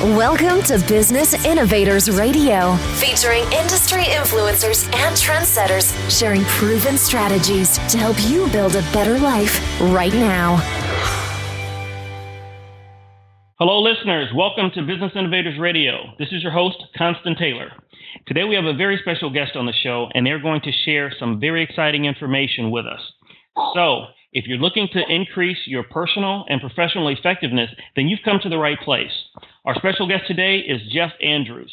Welcome to Business Innovators Radio, featuring industry influencers and trendsetters sharing proven strategies to help you build a better life right now. Hello, listeners. Welcome to Business Innovators Radio. This is your host, Constant Taylor. Today we have a very special guest on the show, and they're going to share some very exciting information with us. So, if you're looking to increase your personal and professional effectiveness, then you've come to the right place. Our special guest today is Jeff Andrews.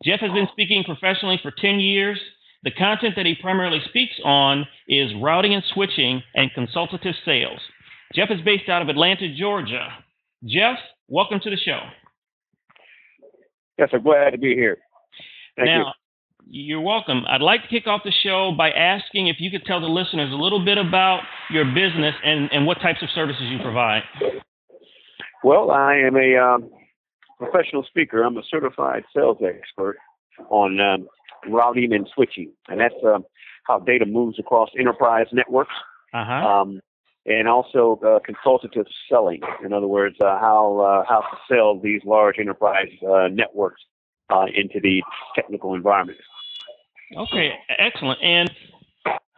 Jeff has been speaking professionally for 10 years. The content that he primarily speaks on is routing and switching and consultative sales. Jeff is based out of Atlanta, Georgia. Jeff, welcome to the show. Yes, I'm glad to be here. Thank you. You're welcome. I'd like to kick off the show by asking if you could tell the listeners a little bit about your business and what types of services you provide. Well, I am a professional speaker. I'm a certified sales expert on routing and switching, and that's how data moves across enterprise networks, and also consultative selling. In other words, how to sell these large enterprise networks into the technical environment. Okay, excellent. And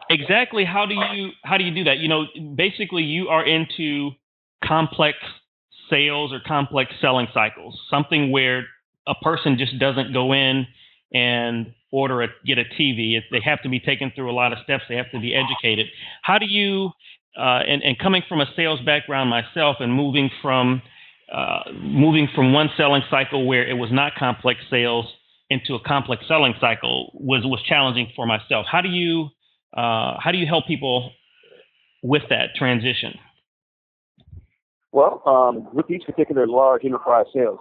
exactly how do you do that? You know, basically you are into complex sales or complex selling cycles, something where a person just doesn't go in and get a TV. They have to be taken through a lot of steps. They have to be educated. How do you, and coming from a sales background myself and moving from one selling cycle where it was not complex sales into a complex selling cycle was challenging for myself. How do you help people with that transition? Well, with these particular large enterprise sales,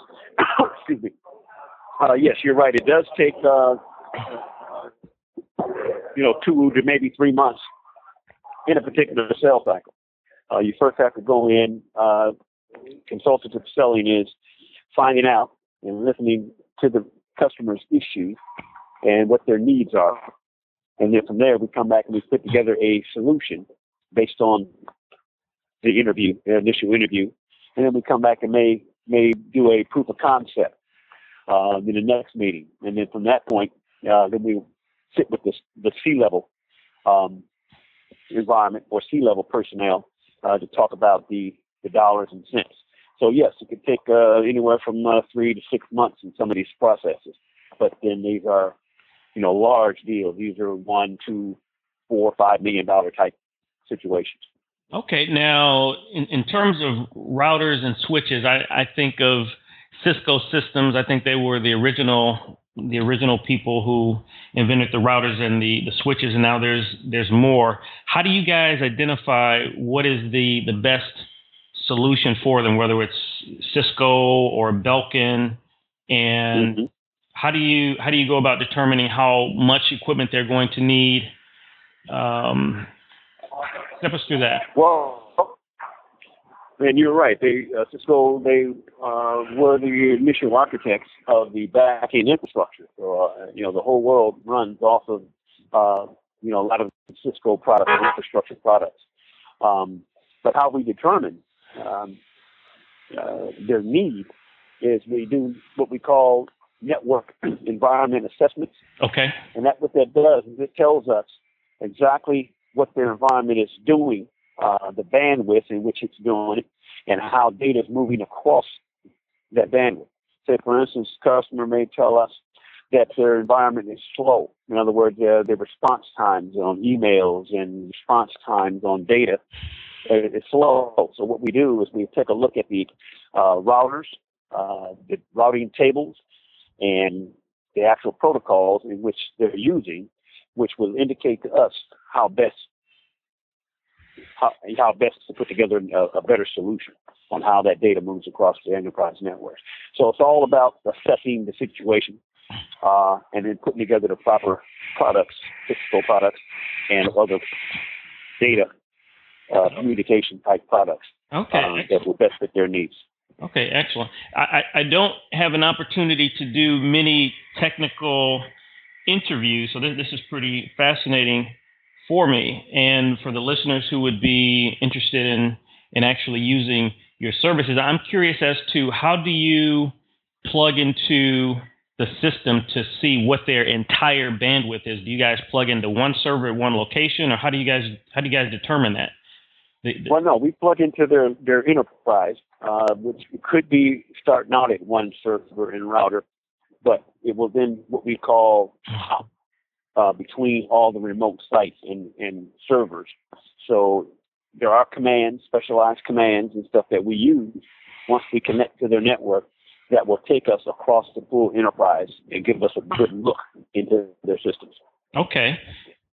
excuse me. Yes, you're right. It does take 2 to maybe 3 months in a particular sales cycle. You first have to go in. Consultative selling is finding out and listening to the customer's issues and what their needs are. And then from there, we come back and we put together a solution based on the initial interview. And then we come back and may do a proof of concept in the next meeting. And then from that point, then we sit with the C-level environment or C-level personnel to talk about the dollars and cents. So yes, it could take anywhere from 3 to 6 months in some of these processes. But then these are, large deals. These are $1, $2, $4, $5 million type situations. Okay. Now, in terms of routers and switches, I think of Cisco Systems. I think they were the original people who invented the routers and the switches, and now there's more. How do you guys identify what is the best solution for them, whether it's Cisco or Belkin, and how do you go about determining how much equipment they're going to need? Step us through that. Well, and you're right. Cisco were the initial architects of the back-end infrastructure. So, the whole world runs off of a lot of Cisco products, infrastructure products. But how we determine their need is we do what we call network environment assessments. Okay. And what that does is it tells us exactly what their environment is doing, the bandwidth in which it's doing it, and how data is moving across that bandwidth. Say, for instance, a customer may tell us that their environment is slow. In other words, their response times on emails and response times on data is slow. So what we do is we take a look at the routers, the routing tables, and the actual protocols in which they're using, which will indicate to us how best to put together a better solution on how that data moves across the enterprise networks. So it's all about assessing the situation and then putting together the proper products, physical products, and other data communication type products that will best fit their needs. Okay, excellent. I don't have an opportunity to do many technical interviews, so this is pretty fascinating for me and for the listeners who would be interested in actually using your services. I'm curious as to how do you plug into the system to see what their entire bandwidth is? Do you guys plug into one server at one location, or how do you guys determine that? Well, no, we plug into their enterprise, which could be starting out at one server and router, but it will then what we call hop between all the remote sites and servers. So there are commands, specialized commands and stuff that we use once we connect to their network that will take us across the full enterprise and give us a good look into their systems. Okay.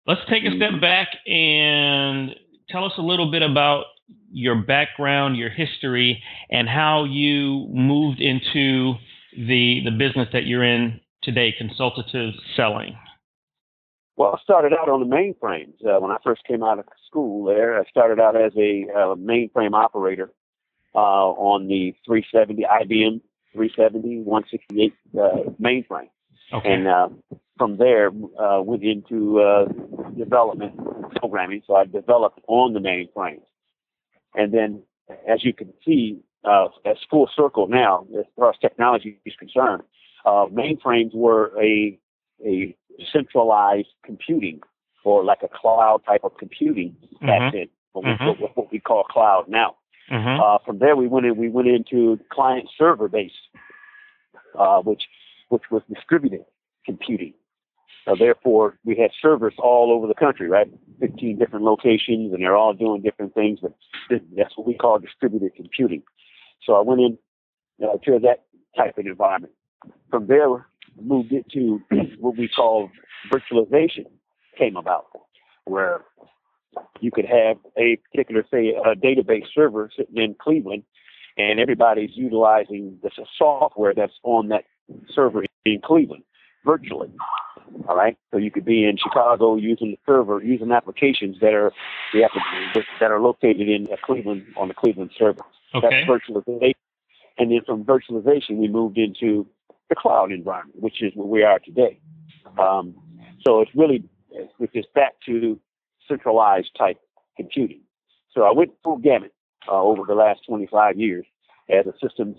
Let's take a step back and tell us a little bit about your background, your history, and how you moved into the business that you're in today, consultative selling. Well, I started out on the mainframes. When I first came out of school there, I started out as a mainframe operator on the 370, IBM 370, 168 mainframe. Okay. And from there, went into development programming. So I developed on the mainframes. And then, as you can see, as full circle now, as far as technology is concerned, mainframes were a centralized computing, or like a cloud type of computing back then, what we call cloud now. From there, we went into client server based, which was distributed computing. Therefore, we had servers all over the country, right? 15 different locations, and they're all doing different things. But that's what we call distributed computing. So I went in to that type of environment. From there, moved into what we call virtualization came about, where you could have a particular, say, a database server sitting in Cleveland, and everybody's utilizing the software that's on that server in Cleveland virtually. All right, so you could be in Chicago using the server, using applications that are located in Cleveland on the Cleveland server. Okay. That's virtualization, and then from virtualization we moved into the cloud environment, which is where we are today. So it's really, which is back to centralized type computing. So I went full gamut over the last 25 years as a systems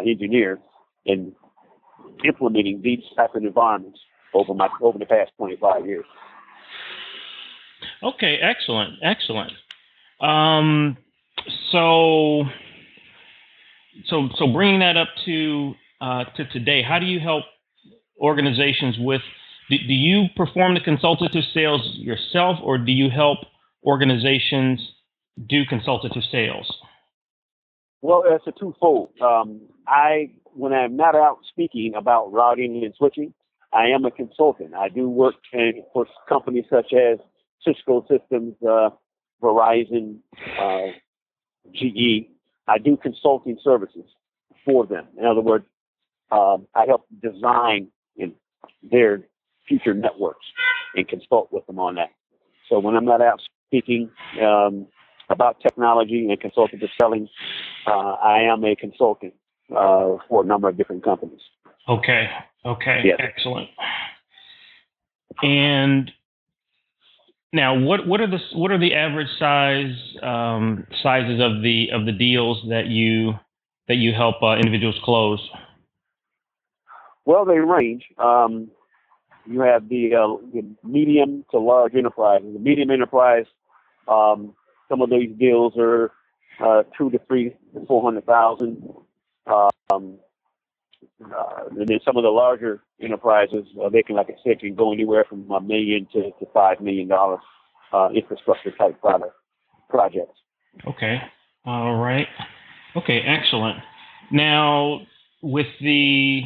engineer in implementing these type of environments over the past 25 years. Okay, excellent. So bringing that up to today, how do you help organizations with? Do you perform the consultative sales yourself, or do you help organizations do consultative sales? Well, it's a twofold. When I'm not out speaking about routing and switching, I am a consultant. I do work for companies such as Cisco Systems, Verizon, GE. I do consulting services for them. In other words, I help design their future networks and consult with them on that. So when I'm not out speaking about technology and consultative selling, I am a consultant for a number of different companies. Okay. Yes. Excellent. And now, what are the average sizes of the deals that you help individuals close? Well, they range. You have the medium to large enterprises. The medium enterprise, some of these deals are 2 to 3 to 400,000. And then some of the larger enterprises, they can, like I said, can go anywhere from $1 million to $5 million infrastructure type projects. Okay. All right. Okay. Excellent. Now, with the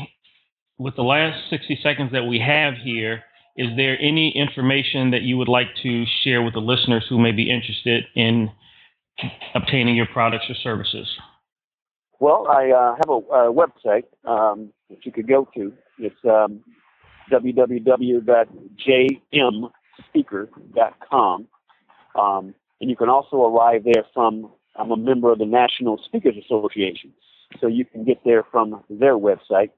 last 60 seconds that we have here, is there any information that you would like to share with the listeners who may be interested in obtaining your products or services? Well, I have a website that you could go to. It's www.jmspeaker.com. And you can also arrive there I'm a member of the National Speakers Association. So you can get there from their website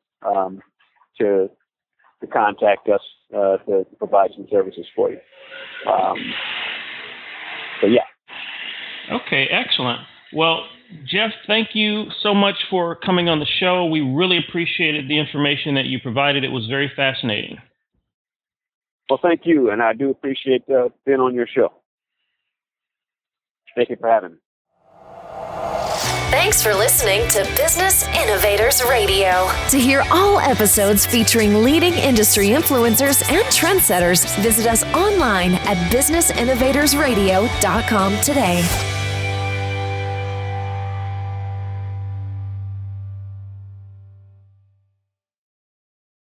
to contact us to provide some services for you. So, yeah. Okay, excellent. Well, Jeff, thank you so much for coming on the show. We really appreciated the information that you provided. It was very fascinating. Well, thank you, and I do appreciate being on your show. Thank you for having me. Thanks for listening to Business Innovators Radio. To hear all episodes featuring leading industry influencers and trendsetters, visit us online at businessinnovatorsradio.com today.